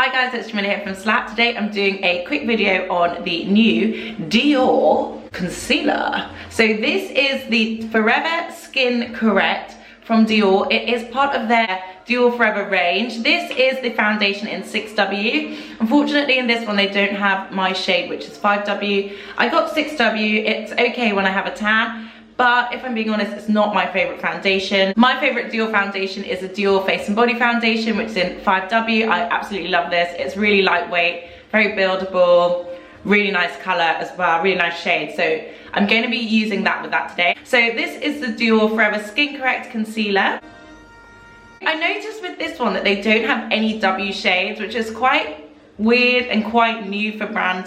Hi guys, it's Jamila here from Slap. Today I'm doing a quick video on the new Dior Concealer. So this is the Forever Skin Correct from Dior. It is part of their Dior Forever range. This is the foundation in 6W. Unfortunately in this one they don't have my shade, which is 5W. I got 6W, it's okay when I have a tan. But if I'm being honest, it's not my favorite foundation. My favorite Dior foundation is a Dior Face and Body Foundation, which is in 5W. I absolutely love this. It's really lightweight, very buildable, really nice color as well, really nice shade. So I'm going to be using that with that today. So this is the Dior Forever Skin Correct Concealer. I noticed with this one that they don't have any W shades, which is quite weird and quite new for a brand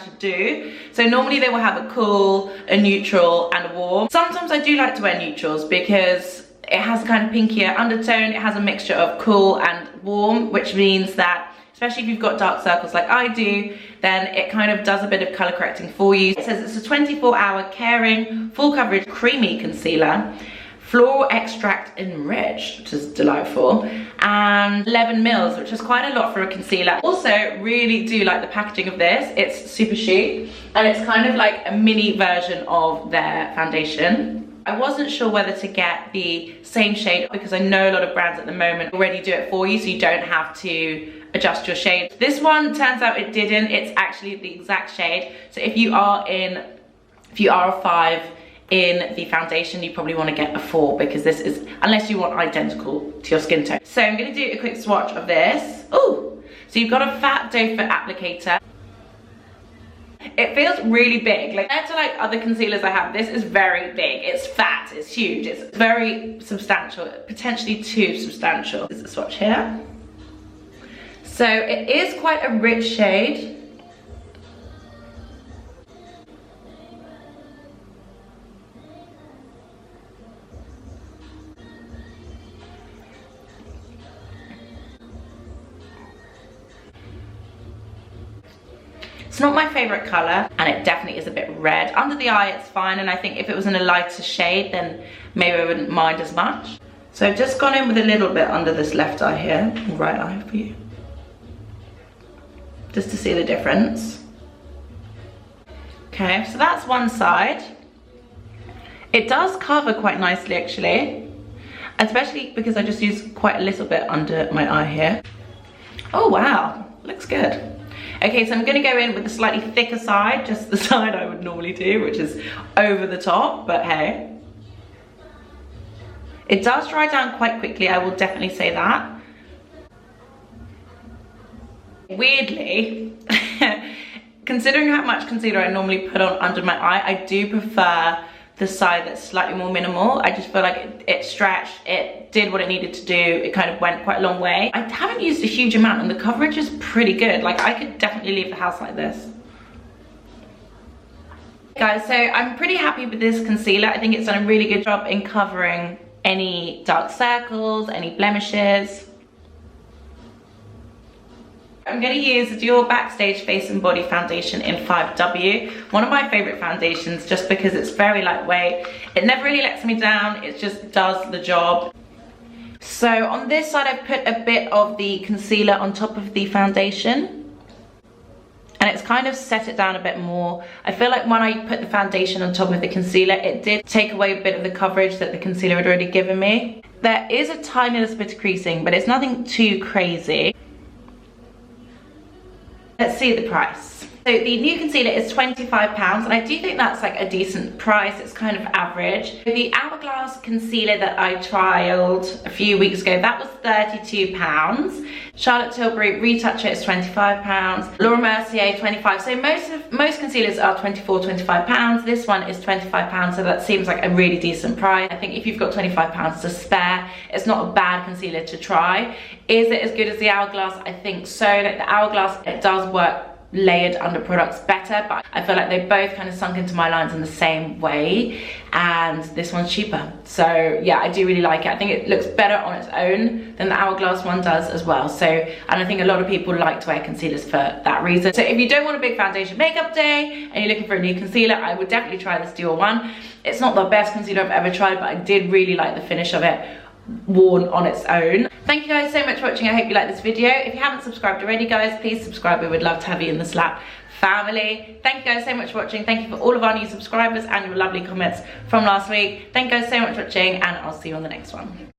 to do. So normally they will have a cool, a neutral and a warm. Sometimes I do like to wear neutrals because it has a kind of pinkier undertone. It has a mixture of cool and warm, which means that especially if you've got dark circles like I do, then it kind of does a bit of color correcting for you. It says it's a 24-hour caring, full coverage, creamy concealer, floral extract enriched, which is delightful, and 11 mils, which is quite a lot for a concealer. Also, really do like the packaging of this. It's super chic, and it's kind of like a mini version of their foundation. I wasn't sure whether to get the same shade because I know a lot of brands at the moment already do it for you, so you don't have to adjust your shade. This one, turns out it didn't. It's actually the exact shade. So if you are a 5 in the foundation, you probably want to get a 4 because this is, unless you want identical to your skin tone. So I'm going to do a quick swatch of this. Oh, so you've got a fat doe foot applicator. It feels really big. Like compared to like other concealers I have, this is very big. It's fat, it's huge, it's very substantial, potentially too substantial. There's a swatch here. So it is quite a rich shade. It's not my favorite color, and it definitely is a bit red. Under the eye it's fine, and I think if it was in a lighter shade then maybe I wouldn't mind as much. So I've just gone in with a little bit under this left eye here, right eye for you, just to see the difference. Okay, so that's one side. It does cover quite nicely actually, especially because I just use quite a little bit under my eye here. Oh wow, looks good. Okay, so I'm gonna go in with a slightly thicker side, just the side I would normally do, which is over the top, but hey. It does dry down quite quickly, I will definitely say that. Weirdly, considering how much concealer I normally put on under my eye, I do prefer the side that's slightly more minimal. I just feel like it stretched, it did what it needed to do, it kind of went quite a long way. I haven't used a huge amount and the coverage is pretty good. Like I could definitely leave the house like this. Guys, so I'm pretty happy with this concealer. I think it's done a really good job in covering any dark circles, any blemishes. I'm going to use the Dior Backstage Face and Body Foundation in 5W. One of my favorite foundations just because it's very lightweight. It never really lets me down, it just does the job. So on this side I've put a bit of the concealer on top of the foundation. And it's kind of set it down a bit more. I feel like when I put the foundation on top of the concealer, it did take away a bit of the coverage that the concealer had already given me. There is a tiny little bit of creasing, but it's nothing too crazy. Let's see the price. So the new concealer is £25, and I do think that's like a decent price. It's kind of average. The Hourglass concealer that I trialed a few weeks ago, that was £32. Charlotte Tilbury Retoucher is £25. Laura Mercier £25. So most concealers are £24, £25. This one is £25, so that seems like a really decent price. I think if you've got £25 to spare, it's not a bad concealer to try. Is it as good as the Hourglass? I think so. Like the Hourglass, it does work layered under products better, but I feel like they both kind of sunk into my lines in the same way, and this one's cheaper. So yeah, I do really like it. I think it looks better on its own than the Hourglass one does as well. So, and I think a lot of people like to wear concealers for that reason. So if you don't want a big foundation makeup day and you're looking for a new concealer, I would definitely try this Dior one. It's not the best concealer I've ever tried, but I did really like the finish of it worn on its own. Thank you guys so much for watching. I hope you like this video. If you haven't subscribed already, guys, please subscribe. We would love to have you in the Slap family. Thank you guys so much for watching. Thank you for all of our new subscribers and your lovely comments from last week. Thank you guys so much for watching, and I'll see you on the next one.